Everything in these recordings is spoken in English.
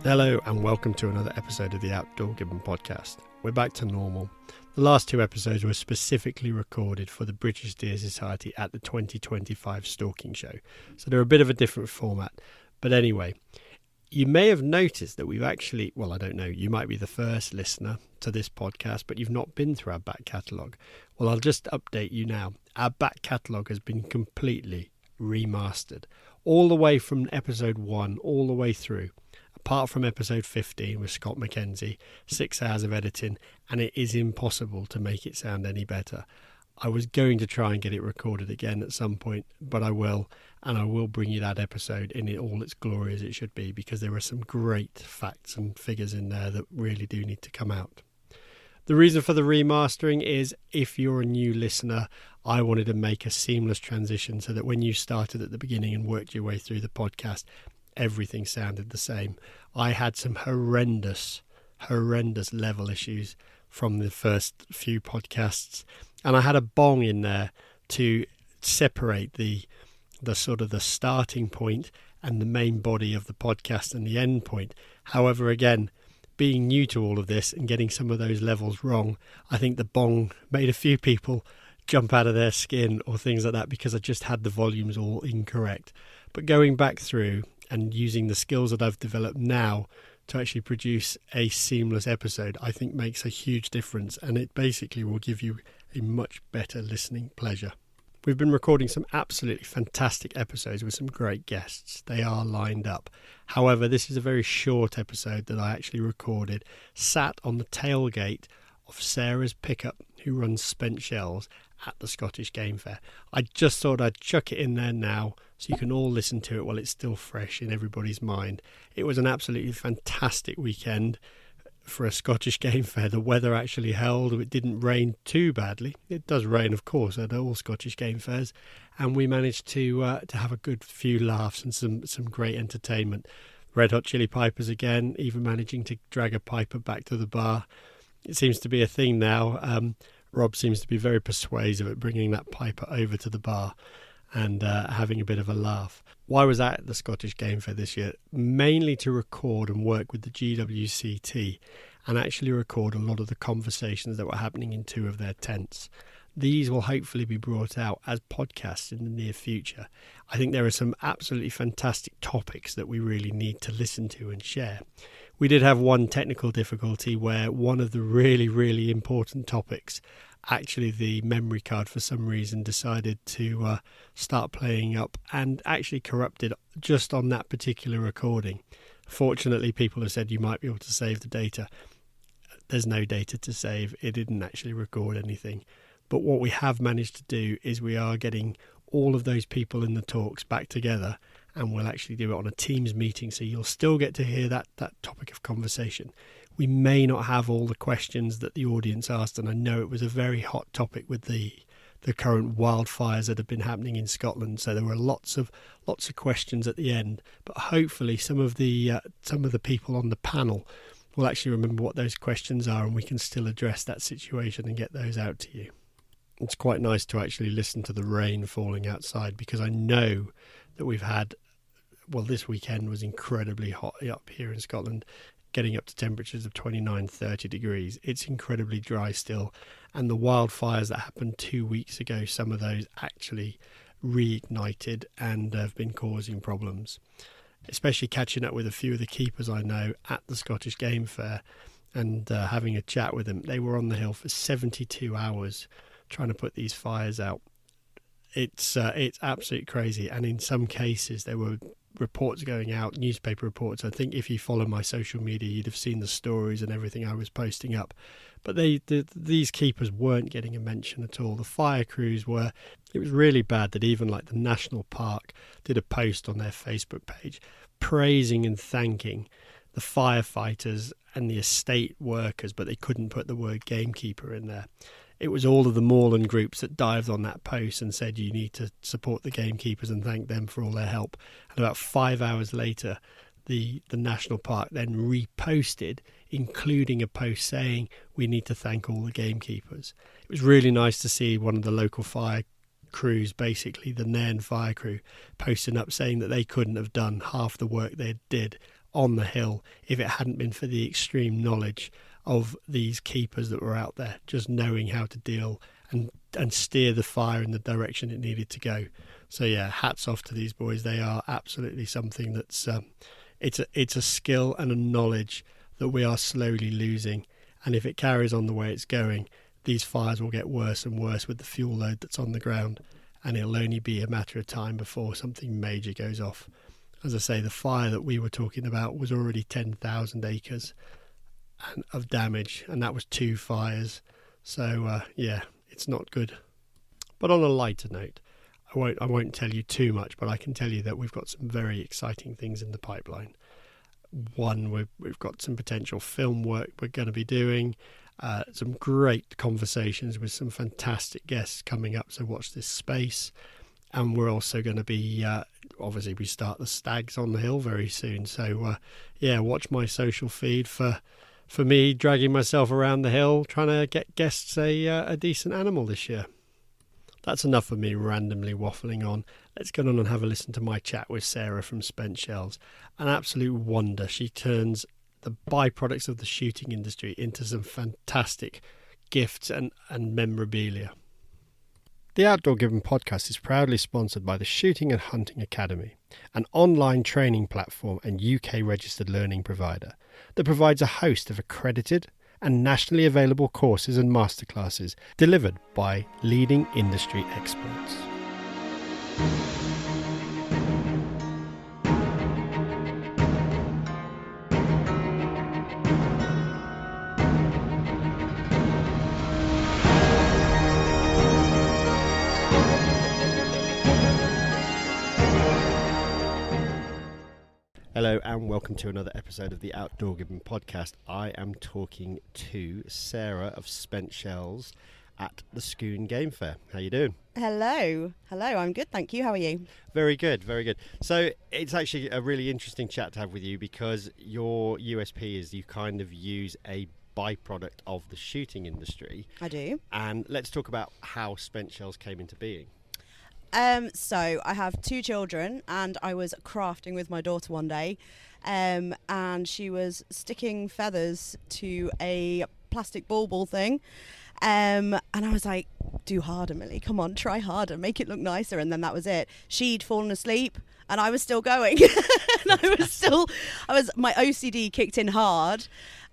Hello and welcome to another episode of the Outdoor Gibbon podcast. We're back to normal. The last two episodes were specifically recorded for the British Deer Society at the 2025 Stalking Show, so they're a bit of a different format. But anyway, you may have noticed that we've actually, well, I don't know, you might be the first listener to this podcast, but you've not been through our back catalogue. Well, I'll just update you now. Our back catalogue has been completely remastered, all the way from episode 1 all the way through. Apart from episode 15 with Scott McKenzie, 6 hours of editing, and it is impossible to make it sound any better. I was going to try and get it recorded again at some point, but I will, and I will bring you that episode in all its glory as it should be, because there are some great facts and figures in there that really do need to come out. The reason for the remastering is, if you're a new listener, I wanted to make a seamless transition so that when you started at the beginning and worked your way through the podcast, everything sounded the same. I had some horrendous level issues from the first few podcasts, and I had a bong in there to separate the sort of the starting point and the main body of the podcast and the end point. However, again, being new to all of this and getting some of those levels wrong, I think the bong made a few people jump out of their skin or things like that, because I just had the volumes all incorrect. But going back through and using the skills that I've developed now to actually produce a seamless episode, I think makes a huge difference, and it basically will give you a much better listening pleasure. We've been recording some absolutely fantastic episodes with some great guests. They are lined up. However, this is a very short episode that I actually recorded, sat on the tailgate of Sarah's pickup, who runs spent shells at the Scottish Game Fair. I just thought I'd chuck it in there now so you can all listen to it while it's still fresh in everybody's mind. It was an absolutely fantastic weekend for a Scottish Game Fair. The weather actually held. It didn't rain too badly. It does rain, of course, at all Scottish Game Fairs, and we managed to have a good few laughs and some great entertainment. Red Hot Chili Pipers again, even managing to drag a piper back to the bar. It seems to be a thing now. Rob seems to be very persuasive at bringing that piper over to the bar and having a bit of a laugh. Why was I at the Scottish Game Fair this year? Mainly to record and work with the GWCT and actually record a lot of the conversations that were happening in 2 of their tents. These will hopefully be brought out as podcasts in the near future. I think there are some absolutely fantastic topics that we really need to listen to and share. We did have one technical difficulty where one of the really important topics, actually the memory card for some reason decided to start playing up and actually corrupted just on that particular recording. Fortunately, people have said you might be able to save the data. There's no data to save. It didn't actually record anything. But what we have managed to do is we are getting all of those people in the talks back together, and we'll actually do it on a Teams meeting, so you'll still get to hear that topic of conversation. We may not have all the questions that the audience asked, and I know it was a very hot topic with the current wildfires that have been happening in Scotland, so there were lots of questions at the end. But hopefully some of the people on the panel will actually remember what those questions are, and we can still address that situation and get those out to you. It's quite nice to actually listen to the rain falling outside, because I know that we've had, well, this weekend was incredibly hot up here in Scotland, getting up to temperatures of 29, 30 degrees. It's incredibly dry still, and the wildfires that happened 2 weeks ago, some of those actually reignited and have been causing problems, especially catching up with a few of the keepers I know at the Scottish Game Fair and having a chat with them. They were on the hill for 72 hours trying to put these fires out. It's absolutely crazy, and in some cases there were reports going out, newspaper reports. I think if you follow my social media, you'd have seen the stories and everything I was posting up. But these keepers weren't getting a mention at all. The fire crews were. It was really bad that even like the National Park did a post on their Facebook page praising and thanking the firefighters and the estate workers, but they couldn't put the word gamekeeper in there. It was all of the moorland groups that dived on that post and said you need to support the gamekeepers and thank them for all their help. And about 5 hours later, the National Park then reposted, including a post saying we need to thank all the gamekeepers. It was really nice to see one of the local fire crews, basically the Nairn fire crew, posting up saying that they couldn't have done half the work they did on the hill if it hadn't been for the extreme knowledge of these keepers that were out there, just knowing how to deal and steer the fire in the direction it needed to go. So yeah, hats off to these boys. They are absolutely something that's it's a skill and a knowledge that we are slowly losing. And if it carries on the way it's going, these fires will get worse and worse with the fuel load that's on the ground, and it'll only be a matter of time before something major goes off. As I say, the fire that we were talking about was already 10,000 acres of damage, and that was 2 fires. So yeah, it's not good. But on a lighter note, I won't tell you too much, but I can tell you that we've got some very exciting things in the pipeline. One, we've got some potential film work we're going to be doing, some great conversations with some fantastic guests coming up, so watch this space. And we're also going to be, obviously we start the stags on the hill very soon, so yeah, watch my social feed for me dragging myself around the hill trying to get guests a decent animal this year. That's enough of me randomly waffling on. Let's go on and have a listen to my chat with Sarah from Spent Shells. An absolute wonder. She turns the byproducts of the shooting industry into some fantastic gifts and memorabilia. The Outdoor Given podcast is proudly sponsored by the Shooting and Hunting Academy, an online training platform and UK registered learning provider that provides a host of accredited and nationally available courses and masterclasses delivered by leading industry experts. Hello and welcome to another episode of the Outdoor Given podcast. I am talking to Sarah of Spent Shells at the Scone Game Fair. How you doing? Hello, I'm good, thank you. How are you? Very good, very good. So it's actually a really interesting chat to have with you because your USP is you kind of use a byproduct of the shooting industry. I do. And let's talk about how Spent Shells came into being. So I have 2 children, and I was crafting with my daughter one day, and she was sticking feathers to a plastic ball thing, and I was like, do harder, Millie, come on, try harder, make it look nicer. And then that was it. She'd fallen asleep and I was still going. And my OCD kicked in hard,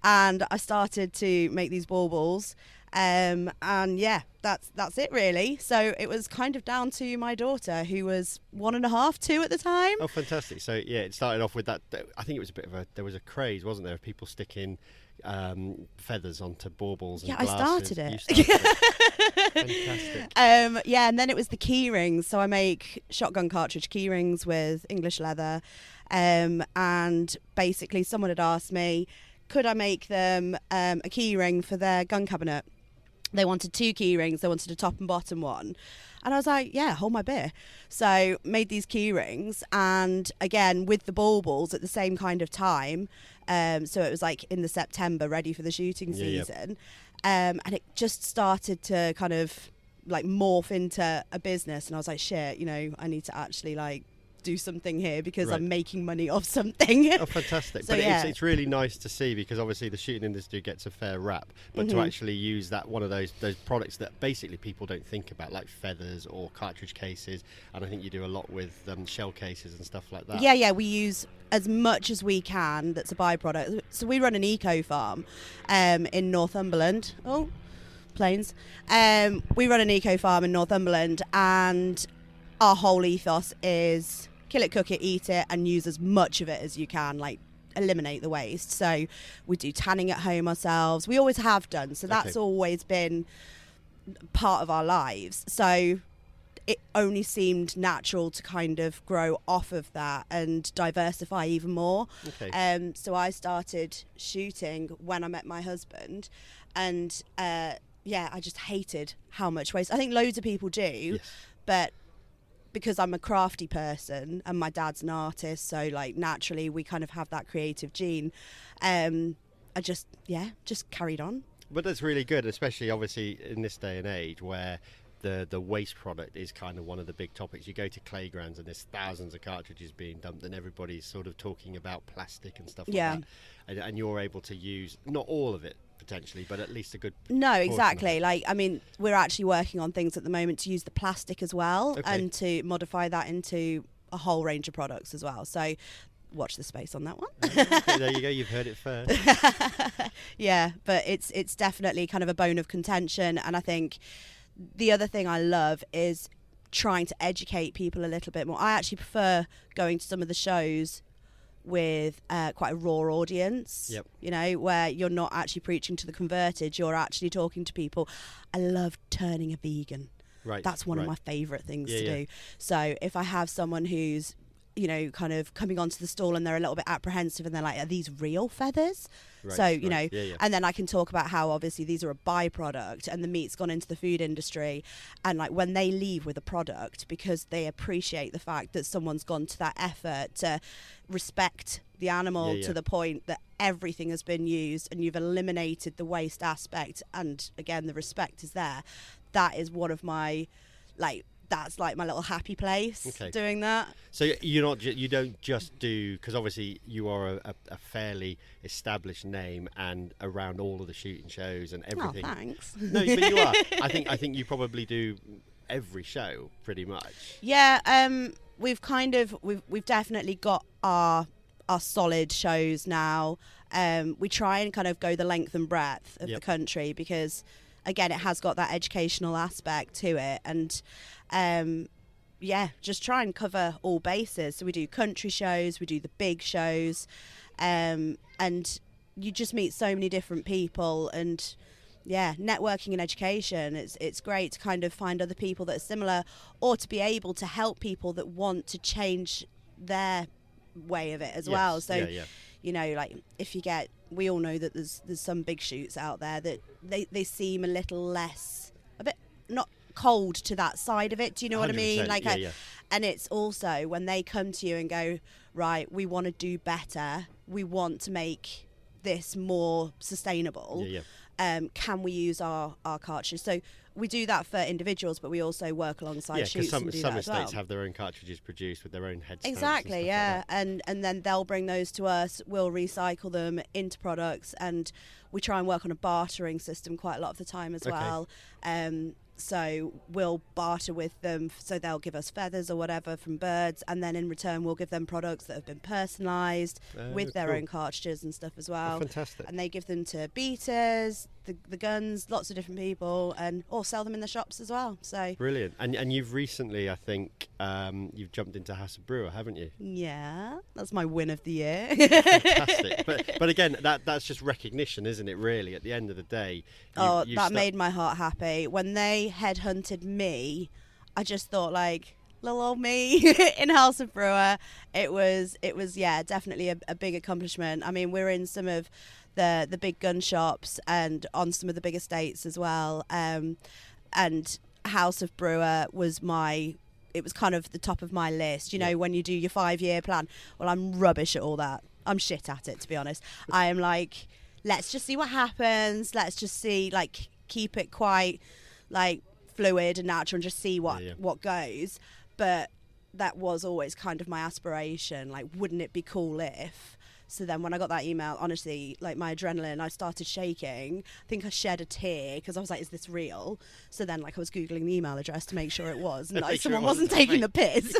and I started to make these baubles. And yeah, that's it really. So it was kind of down to my daughter, who was 1.5, 2 at the time. Oh, fantastic. So yeah, it started off with that. I think it was there was a craze, wasn't there, of people sticking feathers onto baubles and glasses. I started it. You started it. Fantastic. Yeah, and then it was the key rings. So I make shotgun cartridge key rings with English leather. And basically someone had asked me, could I make them a key ring for their gun cabinet? They wanted 2 key rings. They wanted a top and bottom one. And I was like, yeah, hold my beer. So made these key rings. And again, with the baubles at the same kind of time. So it was like in the September, ready for the shooting season. And it just started to kind of like morph into a business. And I was like, shit, I need to actually like do something here because I'm making money off something. Oh, fantastic. So, but yeah, it's really nice to see, because obviously the shooting industry gets a fair rap, but to actually use that, one of those products that basically people don't think about, like feathers or cartridge cases, and I think you do a lot with shell cases and stuff like that. Yeah, we use as much as we can that's a byproduct. So we run an eco farm in Northumberland. Oh, planes. We run an eco farm in Northumberland, and our whole ethos is kill it, cook it, eat it, and use as much of it as you can, like eliminate the waste. So we do tanning at home ourselves. We always have done. So that's always been part of our lives. So it only seemed natural to kind of grow off of that and diversify even more. So I started shooting when I met my husband, and I just hated how much waste. I think loads of people do, but because I'm a crafty person and my dad's an artist, so like naturally we kind of have that creative gene. I just carried on. But that's really good, especially obviously in this day and age where the waste product is kind of one of the big topics. You go to playgrounds and there's thousands of cartridges being dumped, and everybody's sort of talking about plastic and stuff like that. And you're able to use not all of it potentially, but at least a good no exactly like I mean we're actually working on things at the moment to use the plastic as well, and to modify that into a whole range of products as well, so watch the space on that one. Okay, there you go, you've heard it first. Yeah, but it's definitely kind of a bone of contention, and I think the other thing I love is trying to educate people a little bit more. I actually prefer going to some of the shows with quite a raw audience, you know, where you're not actually preaching to the converted, you're actually talking to people. I love turning a vegan. Right. That's one of my favourite things to do. So if I have someone who's, you know, kind of coming onto the stall and they're a little bit apprehensive and they're like, are these real feathers? Right, so, you know, and then I can talk about how obviously these are a byproduct and the meat's gone into the food industry. And like when they leave with a product, because they appreciate the fact that someone's gone to that effort to respect the animal to the point that everything has been used and you've eliminated the waste aspect. And again, the respect is there. That is one of my, like, that's like my little happy place doing that. So you don't just do, because obviously you are a fairly established name and around all of the shooting shows and everything. Oh, thanks. No, but you are. I think you probably do every show pretty much. Yeah, we've definitely got our solid shows now. We try and kind of go the length and breadth of the country because again, it has got that educational aspect to it, and just try and cover all bases. So we do country shows, we do the big shows, and you just meet so many different people, and networking and education. It's great to kind of find other people that are similar, or to be able to help people that want to change their way of it as well. So you know, like we all know that there's some big shoots out there that they seem a little less, a bit not cold to that side of it. Do you know what I mean? Like, and it's also when they come to you and go, right, we want to do better. We want to make this more sustainable. Can we use our cartridges? So we do that for individuals, but we also work alongside shoots. Some and do that as estates well. have their own cartridges produced with their own head stamps. Exactly, and stuff like that. and then they'll bring those to us. We'll recycle them into products, and we try and work on a bartering system quite a lot of the time as well. So we'll barter with them, so they'll give us feathers or whatever from birds, and then in return we'll give them products that have been personalised with their own cartridges and stuff as well. Oh, fantastic. And they give them to beaters, the guns, lots of different people, and or sell them in the shops as well. So brilliant. And you've recently, I think, you've jumped into House of Bruar, haven't you? Yeah, that's my win of the year. Fantastic. But again, that's just recognition, isn't it? Really, at the end of the day. That made my heart happy when they headhunted me. I just thought, like, little old me in House of Bruar. It was definitely a big accomplishment. I mean, we're in some of the big gun shops and on some of the big estates as well. And House of Bruar was it was kind of the top of my list. You know, when you do your 5-year plan. Well, I'm rubbish at all that. I'm shit at it, to be honest. I am like, let's just see what happens. Let's just see, like, keep it quite, like, fluid and natural and just see what goes. But that was always kind of my aspiration. Like, wouldn't it be cool if? So then when I got that email, honestly, like, my adrenaline, I started shaking. I think I shed a tear because I was like, is this real? So then, like, I was Googling the email address to make sure it was. And like, someone wasn't taking the piss.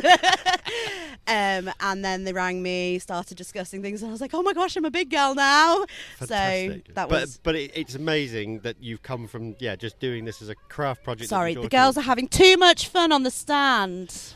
And then they rang me, started discussing things. And I was like, oh my gosh, I'm a big girl now. Fantastic. So that was... But it's amazing that you've come from, just doing this as a craft project. Sorry, the girls are having too much fun on the stand.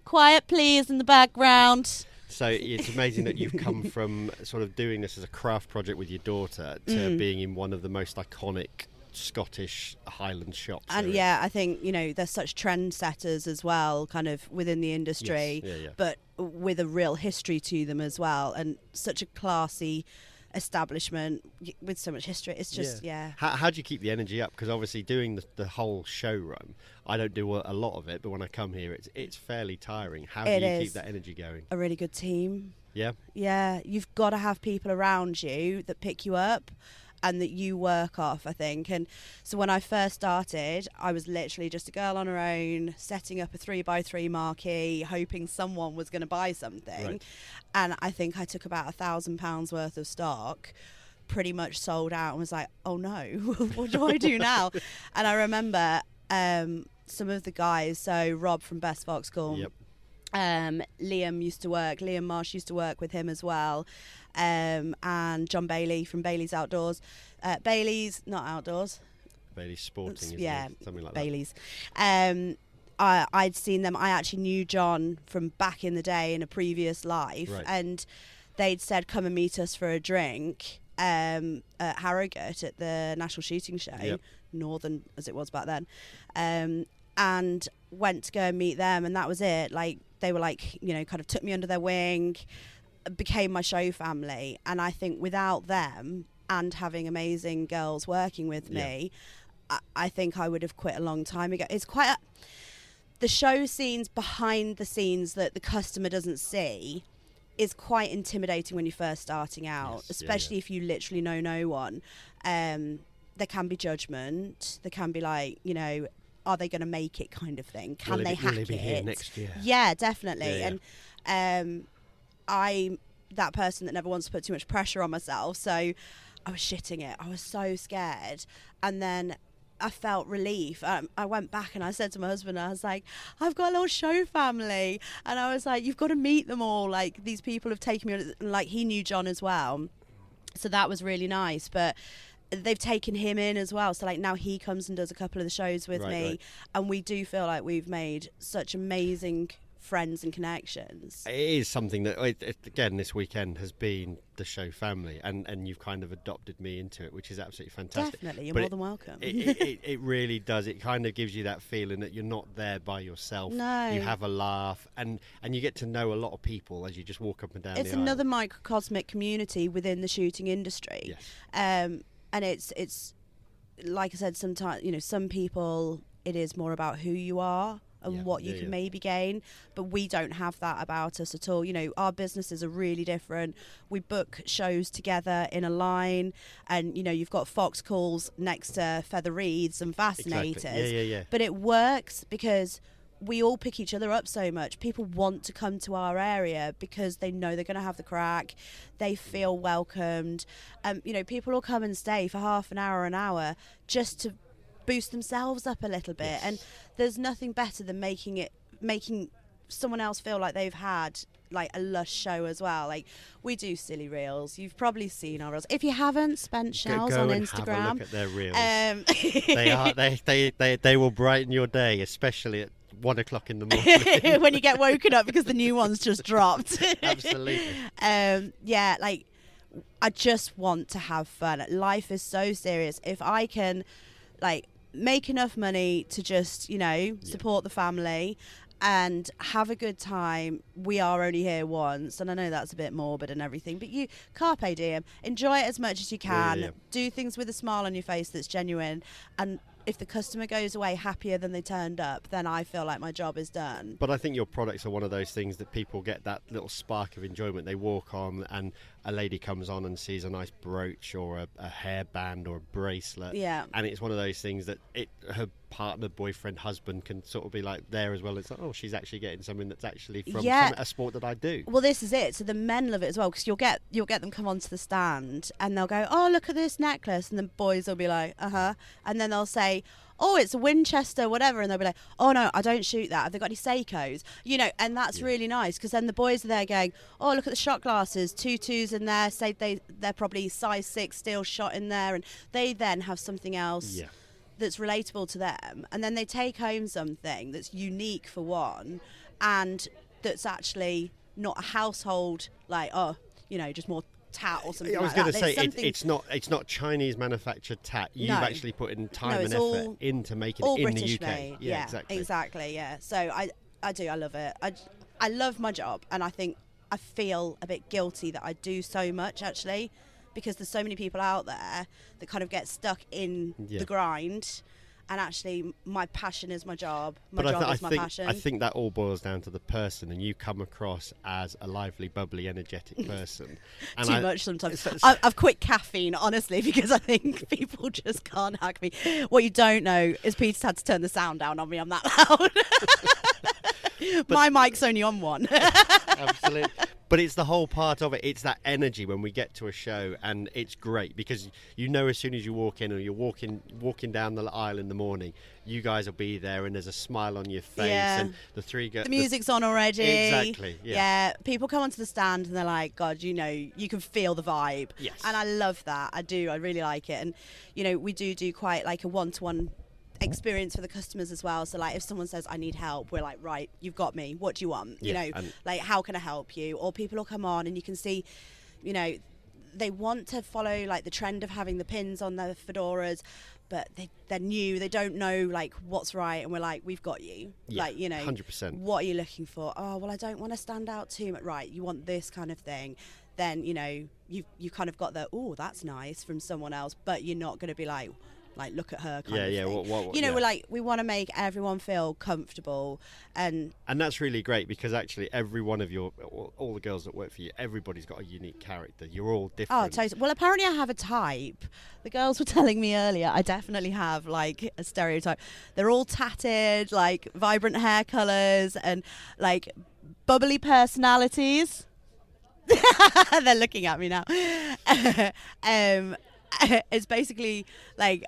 Quiet, please, in the background. So it's amazing that you've come from sort of doing this as a craft project with your daughter to being in one of the most iconic Scottish Highland shops. And I think, they're such trendsetters as well, kind of within the industry, but with a real history to them as well, and such a classy establishment with so much history. It's just How do you keep the energy up? Because obviously doing the whole show run, I don't do a lot of it, but when I come here it's fairly tiring. How do you keep that energy going? A really good team. Yeah you've got to have people around you that pick you up, and that you work off, I think. And so when I first started, I was literally just a girl on her own, setting up a 3x3 marquee, hoping someone was going to buy something. Right. And I think I took about £1,000 worth of stock, pretty much sold out, and was like, oh no, what do I do now? And I remember some of the guys, so Rob from Best Vauxhall, Yep. Liam Marsh used to work with him as well, and John Bailey from Bailey's Outdoors. Bailey's not outdoors. Bailey's Sporting, isn't yeah, it? Something like Bailey's. I'd seen them. I actually knew John from back in the day in a previous life, Right. and they'd said, come and meet us for a drink at Harrogate at the National Shooting Show, Yep. Northern as it was back then, and went to go and meet them, and that was it. Like, they were like, you know, kind of took me under their wing, became my show family. And I think without them and having amazing girls working with me, I think I would have quit a long time ago. It's quite the show scenes behind the scenes that the customer doesn't see is quite intimidating when you're first starting out, Yes, especially if you literally know no one. There can be judgment. There can be like, you know, are they going to make it kind of thing? Can they hack will it? Will be here next year? Yeah, definitely. Yeah, And I'm that person that never wants to put too much pressure on myself. So I was shitting it. I was so scared. And then I felt relief. I went back and I said to my husband, I was like, I've got a little show family. And I was like, you've got to meet them all. Like, these people have taken me on. And like, he knew John as well. So that was really nice. But they've taken him in as well, so like now he comes and does a couple of the shows with me, right. And we do feel like we've made such amazing friends and connections. It is something that, again, this weekend has been the show family, and you've kind of adopted me into it, which is absolutely fantastic. Definitely, you're But more than welcome. It really does. It kind of gives you that feeling that you're not there by yourself. No. You have a laugh, and you get to know a lot of people as you just walk up and down It's the another aisle. microcosmic community within the shooting industry. Yes. And it's like I said, sometimes, you know, some people, it is more about who you are and what you can maybe gain, but we don't have that about us at all. You know, our businesses are really different. We book shows together in a line, and you know, you've got fox calls next to feather reeds and fascinators. Exactly. Yeah. But it works because we all pick each other up so much. People want to come to our area because they know they're going to have the crack. They feel welcomed. You know, people will come and stay for half an hour just to boost themselves up a little bit. Yes. And there's nothing better than making someone else feel like they've had like a lush show as well. Like, we do silly reels. You've probably seen our reels. If you haven't, Spent Shells on and Instagram. Have a look at their reels. They will brighten your day, especially at 1 o'clock in the morning when you get woken up because the new one's just dropped. Absolutely. Yeah, like, I just want to have fun. Life is so serious. If I can like make enough money to just, you know, support the family and have a good time, we are only here once. And I know that's a bit morbid and everything, but you carpe diem, enjoy it as much as you can. Do things with a smile on your face that's genuine, and if the customer goes away happier than they turned up, then I feel like my job is done. But I think your products are one of those things that people get that little spark of enjoyment. They walk on and a lady comes on and sees a nice brooch or a hairband or a bracelet. Yeah. And it's one of those things that her partner, boyfriend, husband can sort of be like there as well. It's like, oh, she's actually getting something that's actually from a sport that I do. Well, this is it. So the men love it as well, because you'll get them come onto the stand and they'll go, oh, look at this necklace. And the boys will be like, uh-huh. And then they'll say, oh, it's a Winchester, whatever. And they'll be like, oh, no, I don't shoot that. Have they got any Seikos? You know, and that's really nice, because then the boys are there going, oh, look at the shot glasses, 2.2s in there. Say they're probably size 6 steel shot in there. And they then have something else that's relatable to them. And then they take home something that's unique for one, and that's actually not a household, like, oh, you know, just more tat or something. I was like going to that. say it's not Chinese manufactured tat. You've actually put in time and effort into making it in British the UK. made. Yeah, exactly. Yeah. So I love it. I love my job, and I think I feel a bit guilty that I do so much, actually, because there's so many people out there that kind of get stuck in the grind, And actually, my passion is my job. My But job is my passion. I think that all boils down to the person, and you come across as a lively, bubbly, energetic person. And Too much sometimes. I've quit caffeine, honestly, because I think people just can't hack me. What you don't know is Peter's had to turn the sound down on me. I'm that loud. My mic's only on one. Absolutely. But it's the whole part of it. It's that energy when we get to a show, and it's great because you know as soon as you walk in, or you're walking down the aisle in the morning, you guys will be there, and there's a smile on your face, and the three girls. The music's on already. Exactly. Yeah. People come onto the stand and they're like, God, you know, you can feel the vibe. Yes. And I love that. I do. I really like it. And you know, we do quite like a one-to-one experience for the customers as well. So like if someone says I need help, we're like, right, you've got me, what do you want? You know, like how can I help you? Or people will come on and you can see, you know, they want to follow like the trend of having the pins on their fedoras, but they're new, they don't know like what's right, and we're like, we've got you. Like, you know, 100%. What are you looking for? Oh well, I don't want to stand out too much. Right, you want this kind of thing. Then you know you kind of got the, oh that's nice from someone else, but you're not going to be like look at her kind of thing. What, you know, we're like, we want to make everyone feel comfortable, and that's really great because actually every one of all the girls that work for you, everybody's got a unique character. You're all different. Oh, totally. Well, apparently I have a type. The girls were telling me earlier, I definitely have like a stereotype. They're all tatted, like vibrant hair colours and like bubbly personalities. They're looking at me now. It's basically like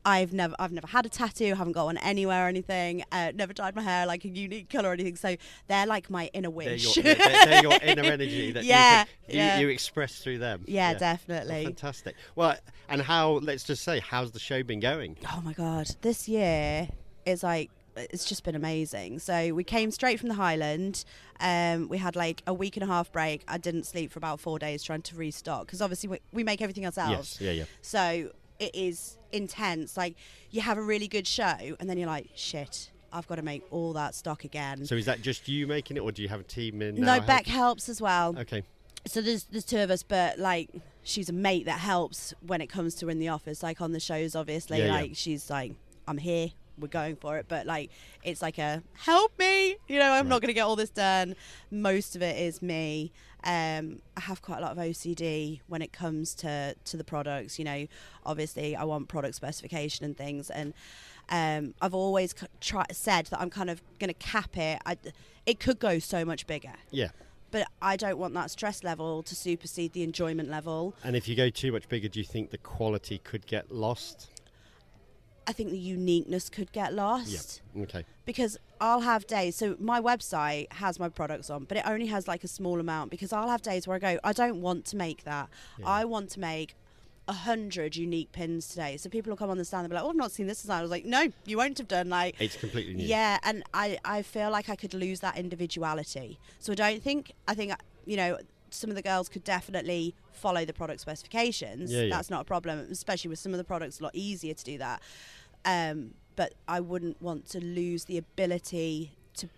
I've never had a tattoo, haven't got one anywhere or anything, never dyed my hair like a unique colour or anything, so they're like my inner wish. They're your inner energy that you express through them. Yeah, definitely. Oh, fantastic. Well, and let's just say, how's the show been going? Oh my God, this year is like, it's just been amazing. So we came straight from the Highland. We had like a week and a half break. I didn't sleep for about 4 days trying to restock because obviously we make everything ourselves. Yes, yeah. So it is intense. Like you have a really good show and then you're like, shit, I've got to make all that stock again. So is that just you making it, or do you have a team in? No, Beck helps as well. Okay. So there's two of us, but like she's a mate that helps when it comes to in the office, like on the shows, obviously. She's like, I'm here. We're going for it, but like it's like a help me, you know, I'm not going to get all this done. Most of it is me. I have quite a lot of OCD when it comes to the products, you know. Obviously I want product specification and things, and I've always said that I'm kind of going to cap it. It could go so much bigger, but I don't want that stress level to supersede the enjoyment level. And if you go too much bigger, do you think the quality could get lost? I think the uniqueness could get lost. Yeah. Okay. Because I'll have days, so my website has my products on, but it only has like a small amount, because I'll have days where I go, I don't want to make that. Yeah. I want to make 100 unique pins today. So people will come on the stand and be like, oh, I've not seen this design. I was like, no, you won't have done. Like, it's completely new. Yeah, and I feel like I could lose that individuality. So I think, you know, some of the girls could definitely follow the product specifications. That's not a problem, especially with some of the products, a lot easier to do that. But I wouldn't want to lose the ability to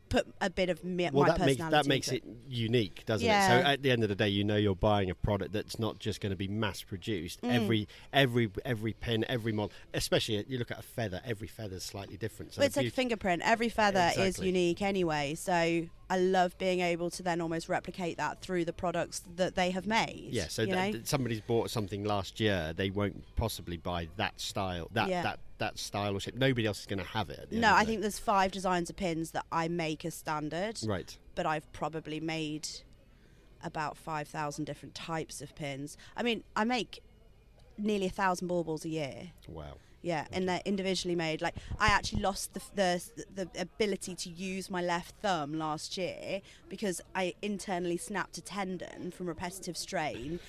put a bit of my personality. That makes it unique, doesn't it? So at the end of the day, you know you're buying a product that's not just going to be mass produced. Every pin, every model, especially you look at a feather, every feather's slightly different. So it's like a fingerprint. Every feather is unique anyway. So I love being able to then almost replicate that through the products that they have made. Yeah, so somebody's bought something last year, they won't possibly buy that style, that style or shape. Nobody else is going to have it. No, I think there's 5 designs of pins that I make as standard. Right. But I've probably made about 5,000 different types of pins. I mean, I make nearly 1,000 baubles a year. Wow. Yeah, and they're individually made. Like, I actually lost the ability to use my left thumb last year because I internally snapped a tendon from repetitive strain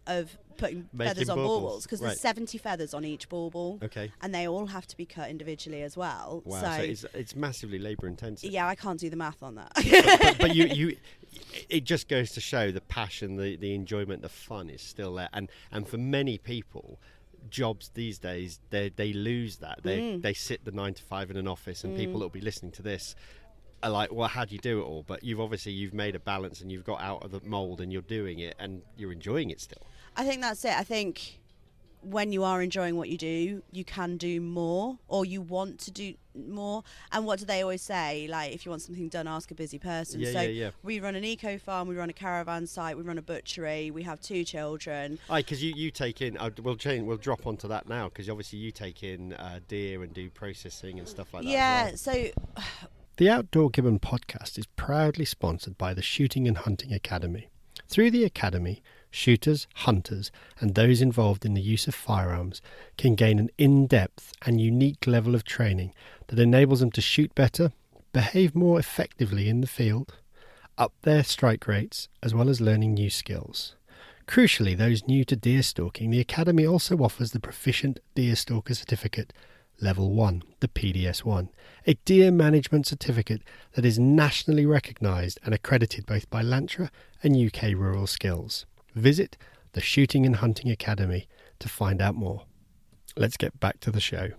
of putting feathers on baubles, because there's 70 feathers on each bauble. Okay. And they all have to be cut individually as well. Wow, so it's massively labour intensive. Yeah, I can't do the math on that. but it just goes to show the passion, the enjoyment, the fun is still there. And for many people, jobs these days, they lose that. They sit the 9 to 5 in an office, and people that will be listening to this are like, well, how do you do it all? But you've made a balance, and you've got out of the mould, and you're doing it, and you're enjoying it still. I think that's it. I think when you are enjoying what you do, you can do more, or you want to do more. And what do they always say? Like, if you want something done, ask a busy person. We run an eco farm, we run a caravan site, we run a butchery, we have 2 children. Because you take in, we'll drop onto that now, because obviously you take in deer and do processing and stuff like that. Yeah, as well. so... The Outdoor Gibbon podcast is proudly sponsored by the Shooting and Hunting Academy. Through the Academy, shooters, hunters, and those involved in the use of firearms can gain an in-depth and unique level of training that enables them to shoot better, behave more effectively in the field, up their strike rates, as well as learning new skills. Crucially, those new to deer stalking, the Academy also offers the Proficient Deer Stalker Certificate Level 1, the PDS-1, a deer management certificate that is nationally recognised and accredited both by LANTRA and UK Rural Skills. Visit the Shooting and Hunting Academy to find out more. Let's get back to the show.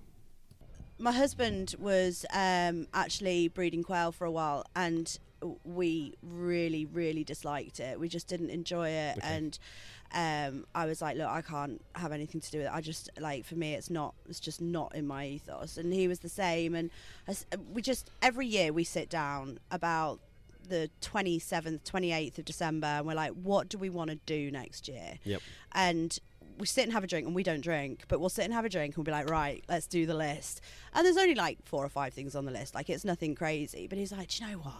My husband was actually breeding quail for a while, and we really, really disliked it. We just didn't enjoy it. Okay. And I was like, look, I can't have anything to do with it. I just, like, for me, it's just not in my ethos. And he was the same. And every year we sit down about the 27th, 28th of December, and we're like, what do we want to do next year? Yep. And we sit and have a drink, and we don't drink, but we'll sit and have a drink and we'll be like, right, let's do the list. And there's only like 4 or 5 things on the list. Like, it's nothing crazy. But he's like, do you know what?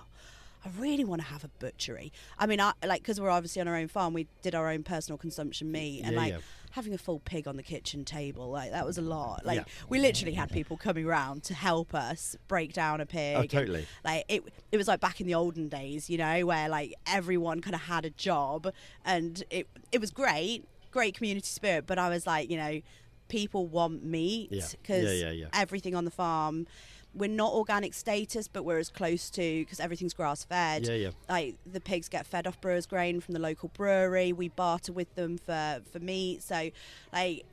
I really want to have a butchery. I mean, because we're obviously on our own farm, we did our own personal consumption meat, and having a full pig on the kitchen table, like, that was a lot. Like, we literally had people coming around to help us break down a pig. Oh, totally. And, like, it was like back in the olden days, you know, where like everyone kind of had a job, and it was great community spirit. But I was like, you know, people want meat because everything on the farm. We're not organic status, but we're as close to, because everything's grass fed. Like, the pigs get fed off brewer's grain from the local brewery. We barter with them for meat. So, like,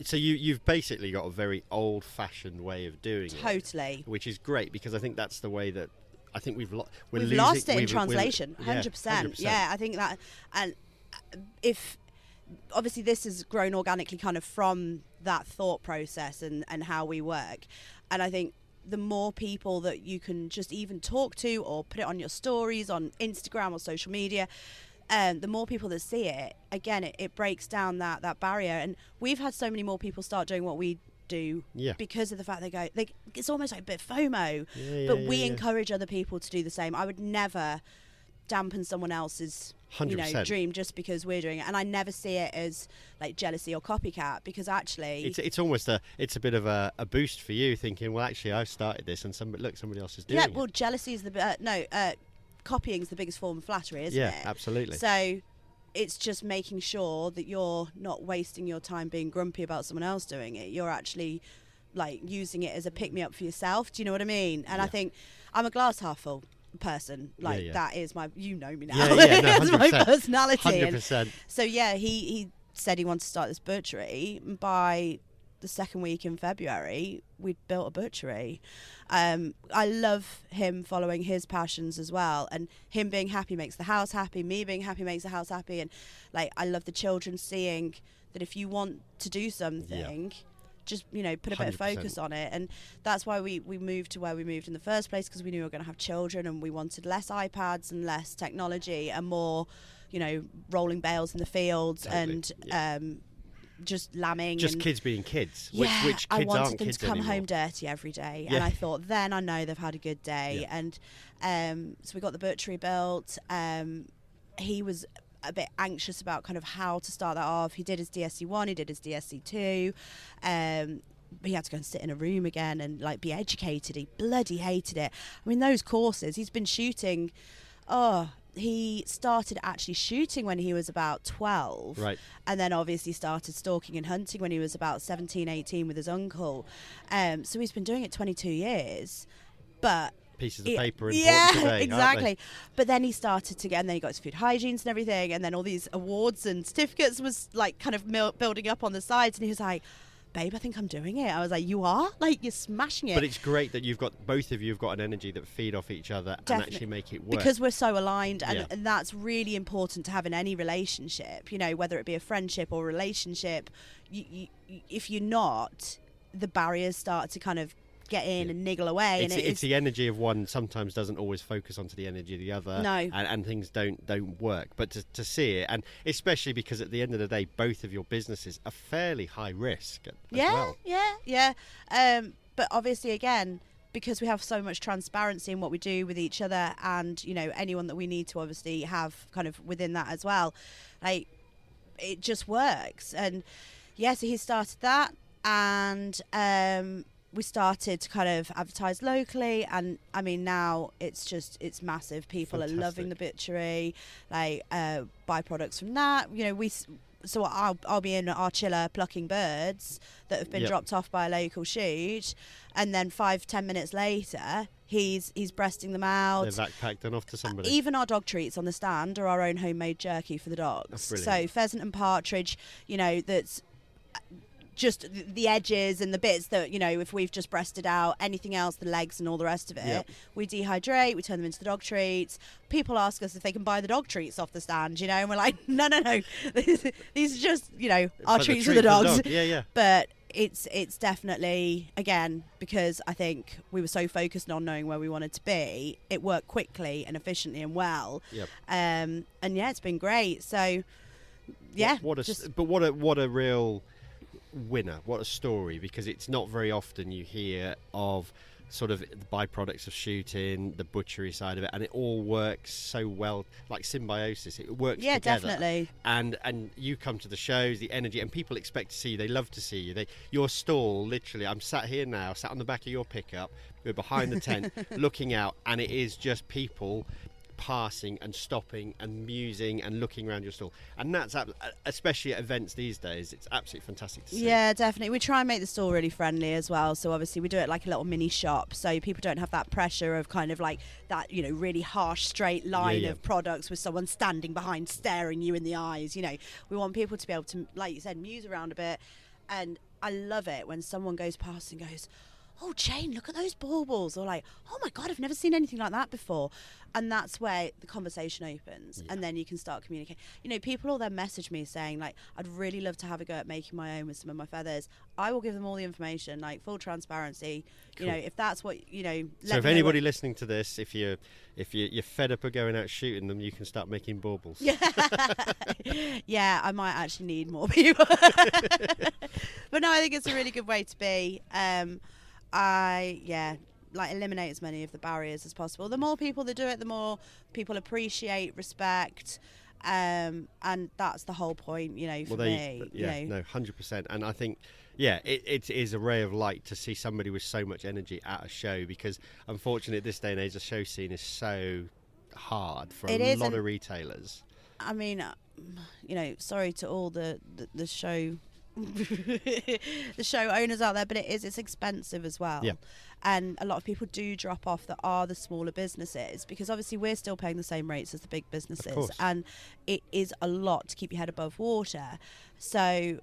so you've basically got a very old fashioned way of doing it. Totally. Which is great, because I think that's the way that I think we've lost it in translation. 100%. Yeah, I think that, and if obviously this has grown organically kind of from that thought process and how we work, and I think the more people that you can just even talk to or put it on your stories on Instagram or social media, the more people that see it, again, it breaks down that barrier. And we've had so many more people start doing what we do because of the fact it's almost like a bit of FOMO, but we encourage other people to do the same. I would never dampen someone else's 100%. Dream just because we're doing it, and I never see it as like jealousy or copycat, because actually it's almost a bit of a boost for you, thinking, well, actually I've started this and somebody else is doing it. Well, jealousy is copying is the biggest form of flattery, isn't it? Yeah, absolutely. So it's just making sure that you're not wasting your time being grumpy about someone else doing it. You're actually like using it as a pick-me-up for yourself. Do you know what I mean? And I think I'm a glass half full person. Like, that is my, you know me now. That's my personality. 100%. So he said he wanted to start this butchery. By the second week in February, we'd built a butchery. I love him following his passions as well, and him being happy makes the house happy, me being happy makes the house happy. And like, I love the children seeing that if you want to do something, just, you know, put a bit of focus on it. And that's why we moved to where we moved in the first place, because we knew we were going to have children, and we wanted less iPads and less technology and more, you know, rolling bales in the fields and just lambing, just and kids being kids, which kids I wanted aren't them kids to come anymore. home dirty every day, and I thought, then I know they've had a good day. And so we got the butchery built. He was a bit anxious about kind of how to start that off. He did his DSC 1, he did his DSC 2. He had to go and sit in a room again and like be educated. He bloody hated it. I mean, those courses, he's been shooting. He started actually shooting when he was about 12. Right. And then obviously started stalking and hunting when he was about 17, 18 with his uncle. So he's been doing it 22 years. But pieces of paper and today, exactly. But then he started to get, and then he got his food hygienes and everything, and then all these awards and certificates was like kind of building up on the sides, and he was like, babe, I think I'm doing it. I was like, you are? Like, you're smashing it. But it's great that both of you have got an energy that feed off each other and actually make it work. Because we're so aligned, and that's really important to have in any relationship, whether it be a friendship or relationship. If you're not, the barriers start to kind of get in and niggle away. It's the energy of one sometimes doesn't always focus onto the energy of the other. No. And things don't work. But to see it, and especially because at the end of the day, both of your businesses are fairly high risk as well. Yeah. But obviously, again, because we have so much transparency in what we do with each other, and anyone that we need to obviously have kind of within that as well, like, it just works. And so he started that, and we started to kind of advertise locally, and I mean now it's massive. People are loving the butchery, like byproducts from that. So I'll be in our chiller plucking birds that have been dropped off by a local shoot, and then 5-10 minutes later he's breasting them out. They're backpacked and off to somebody. Even our dog treats on the stand are our own homemade jerky for the dogs. So pheasant and partridge, that's just the edges and the bits that, if we've just breasted out, anything else, the legs and all the rest of it, we dehydrate, we turn them into the dog treats. People ask us if they can buy the dog treats off the stand, and we're like, no. These are just, our treats for the dogs. Yeah. But it's definitely, again, because I think we were so focused on knowing where we wanted to be, it worked quickly and efficiently and well. Yep. And it's been great. So, yeah. What a real winner, what a story, because it's not very often you hear of sort of the byproducts of shooting, the butchery side of it, and it all works so well, like symbiosis. It works together. Definitely. And you come to the shows, the energy, and people expect to see you. They love to see you. Your stall, literally, I'm sat here now, sat on the back of your pickup, we're behind the tent, looking out, and it is just people passing and stopping and musing and looking around your stall, and that's especially at events these days, it's absolutely fantastic to see. Yeah, definitely. We try and make the stall really friendly as well, so obviously we do it like a little mini shop, so people don't have that pressure of kind of like that really harsh straight line of products with someone standing behind staring you in the eyes. We want people to be able to, like you said, muse around a bit. And I love it when someone goes past and goes, oh, Jane, look at those baubles, or like, oh my God, I've never seen anything like that before. And that's where the conversation opens, and then you can start communicating. People will then message me saying, like, I'd really love to have a go at making my own with some of my feathers. I will give them all the information, like full transparency. Cool. If that's what so if anybody listening to this, if you're fed up of going out shooting them, you can start making baubles. Yeah, I might actually need more people. But no, I think it's a really good way to be. Eliminate as many of the barriers as possible. The more people that do it, the more people appreciate, respect, and that's the whole point, for me. No, 100%. And I think, it is a ray of light to see somebody with so much energy at a show, because unfortunately at this day and age the show scene is so hard for a lot of retailers. I mean, sorry to all the show the show owners out there, but it's expensive as well. And a lot of people do drop off that are the smaller businesses, because obviously we're still paying the same rates as the big businesses, and it is a lot to keep your head above water. So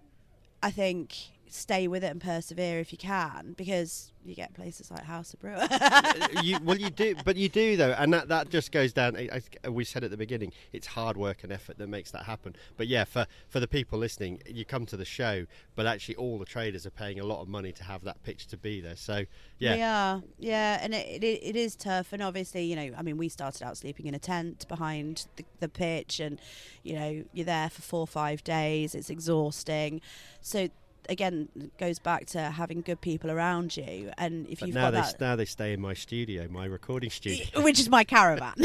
I think stay with it and persevere if you can, because you get places like House of Bruar. you do though, and that just goes down. We said at the beginning, it's hard work and effort that makes that happen. But for the people listening, you come to the show, but actually all the traders are paying a lot of money to have that pitch to be there. So we are, and it is tough. And obviously, we started out sleeping in a tent behind the pitch, and you're there for 4 or 5 days. It's exhausting. So again, it goes back to having good people around you, and if you've got that, now they stay in my studio, my recording studio, which is my caravan.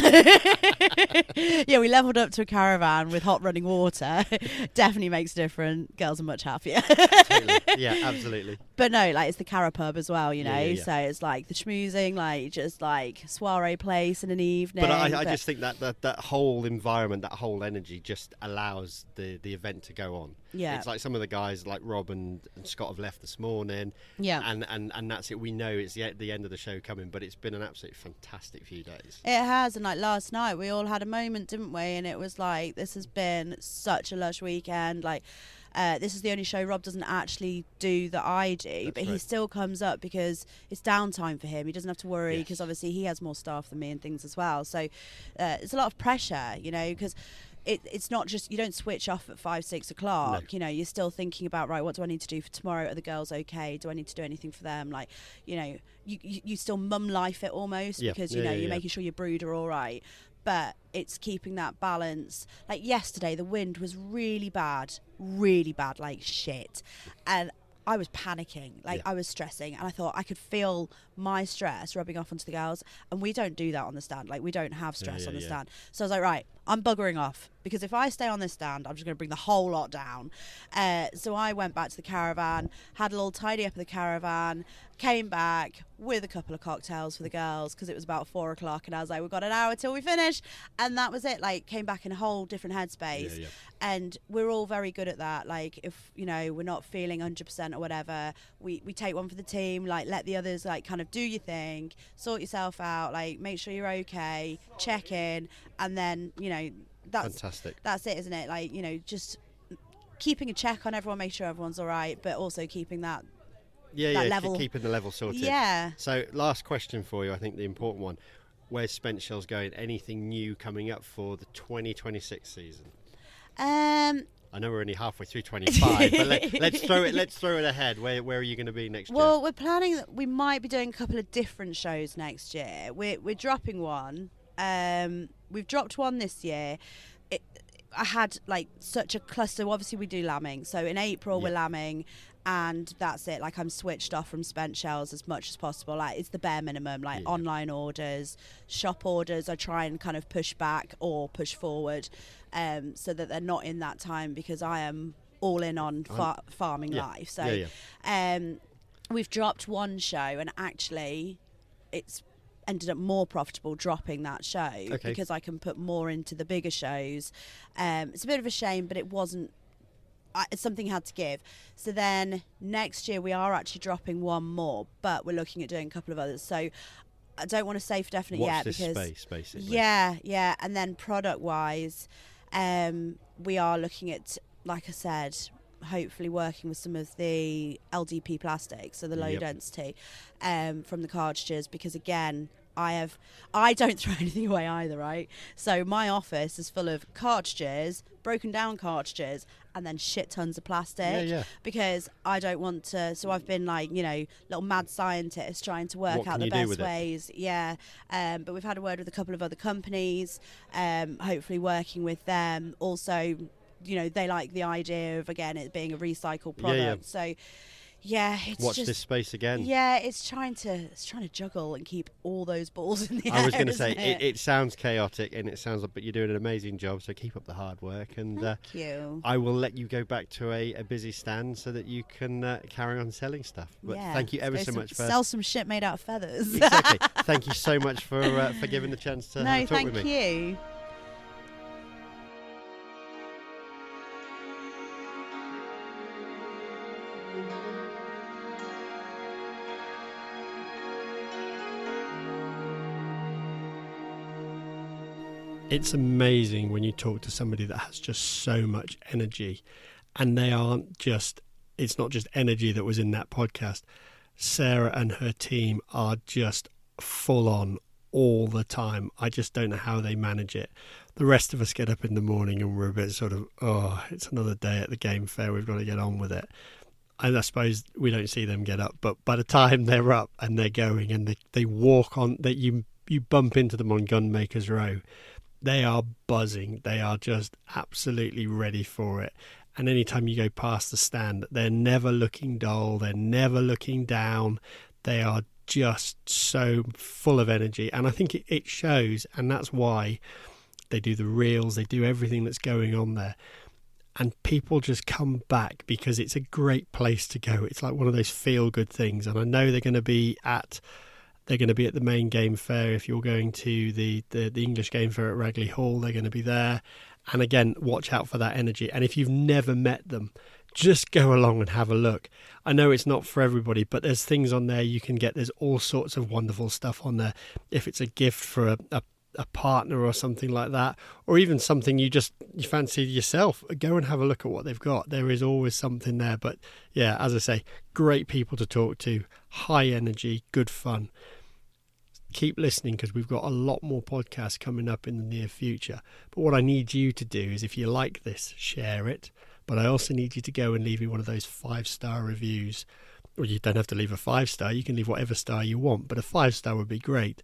We leveled up to a caravan with hot running water. Definitely makes a difference. Girls are much happier. Totally. Yeah, absolutely. But no, like, it's the Cara pub as well, so it's like the schmoozing, like just like soiree place in an evening. But I just think that whole environment, that whole energy just allows the event to go on. Yeah, it's like some of the guys like Rob and Scott have left this morning. Yeah, and that's it. We know it's the end of the show coming, but it's been an absolutely fantastic few days. It has, and like last night, we all had a moment, didn't we? And it was like, this has been such a lush weekend. Like, This is the only show Rob doesn't actually do that I do, That's but he right. still comes up because it's downtime for him. He doesn't have to worry because Yes. obviously he has more staff than me and things as well. So it's a lot of pressure, because it's not just, you don't switch off at 5-6 o'clock. No. You're still thinking about, right, what do I need to do for tomorrow? Are the girls okay? Do I need to do anything for them? Like, you still mum life it almost, Yeah. because Yeah, yeah, you're yeah. making sure your brood are all right, but it's keeping that balance. Like yesterday the wind was really bad, like shit, and I was panicking, I was stressing, and I thought I could feel my stress rubbing off onto the girls, and we don't do that on the stand. Like, we don't have stress on the stand. So I was like, right, I'm buggering off, because if I stay on this stand, I'm just going to bring the whole lot down. So I went back to the caravan, had a little tidy up of the caravan, came back with a couple of cocktails for the girls, because it was about 4 o'clock, and I was like, we've got an hour till we finish, and that was it. Like, came back in a whole different headspace. And we're all very good at that. Like, if we're not feeling 100% or whatever, we take one for the team, like let the others like kind of do your thing, sort yourself out, like make sure you're okay, check in, and then that's Fantastic. That's it, isn't it? Like, just keeping a check on everyone, make sure everyone's all right, but also keeping that level, keeping the level sorted. Yeah. So last question for you, I think the important one: where's Spent Shells going? Anything new coming up for the 2026 season? I know we're only halfway through 25, but let's throw it ahead. Where are you going to be next year? Well, we're planning that we might be doing a couple of different shows next year. We're dropping one. We've dropped one this year. I had like such a cluster. Obviously, we do lambing. So in April we're lambing, and that's it. Like, I'm switched off from Spent Shells as much as possible. Like, it's the bare minimum. Like online orders, shop orders, I try and kind of push back or push forward, so that they're not in that time, because I am all in on farming life. So we've dropped one show, and actually it's ended up more profitable dropping that show, because I can put more into the bigger shows. It's a bit of a shame, but it wasn't, something had to give. So then next year we are actually dropping one more, but we're looking at doing a couple of others. So I don't want to say for definite yet, this because space, basically. Yeah. And then product wise, we are looking at, like I said, hopefully working with some of the LDP plastics, so the low density, from the cartridges, because again, I don't throw anything away either, right? So my office is full of cartridges, broken down cartridges, and then shit tons of plastic, because I don't want to. So I've been like, little mad scientist trying to work out the best ways. But we've had a word with a couple of other companies, hopefully working with them. Also, they like the idea of, again, it being a recycled product. So it's watch just this space again. It's trying to juggle and keep all those balls in the air. I was going to say it sounds chaotic, and it sounds like, but you're doing an amazing job. So keep up the hard work, and thank you. I will let you go back to a busy stand so that you can carry on selling stuff. But thank you ever so much for sell some shit made out of feathers. Exactly. Thank you so much for giving the chance to have a talk with me. No, thank you. It's amazing when you talk to somebody that has just so much energy, and it's not just energy that was in that podcast. Sarah and her team are just full on all the time. I just don't know how they manage it. The rest of us get up in the morning and we're a bit sort of, it's another day at the game fair, we've got to get on with it. And I suppose we don't see them get up, but by the time they're up and they're going and they walk on, that you bump into them on Gunmakers Row, they are buzzing. They are just absolutely ready for it. And anytime you go past the stand, they're never looking dull. They're never looking down. They are just so full of energy. And I think it shows. And that's why they do the reels. They do everything that's going on there. And people just come back because it's a great place to go. It's like one of those feel-good things. And I know they're going to be at the main game fair. If you're going to the English game fair at Ragley Hall, they're going to be there. And again, watch out for that energy. And if you've never met them, just go along and have a look. I know it's not for everybody, but there's things on there you can get. There's all sorts of wonderful stuff on there. If it's a gift for a a partner or something like that, or even something you fancy yourself, go and have a look at what they've got. There is always something there. But yeah, as I say, great people to talk to, high energy, good fun. Keep listening, because we've got a lot more podcasts coming up in the near future. But what I need you to do is, if you like this, share it. But I also need you to go and leave me one of those 5-star reviews. Or you don't have to leave a 5-star, you can leave whatever star you want, but a 5-star would be great.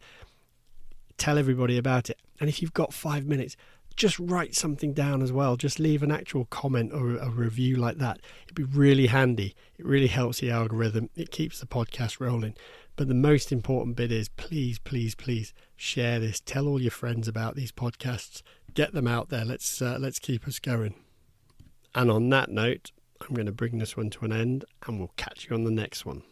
Tell everybody about it. And if you've got 5 minutes, just write something down as well. Just leave an actual comment or a review like that. It'd be really handy. It really helps the algorithm. It keeps the podcast rolling. But the most important bit is, please, please, please share this. Tell all your friends about these podcasts. Get them out there. Let's keep us going. And on that note, I'm going to bring this one to an end, and we'll catch you on the next one.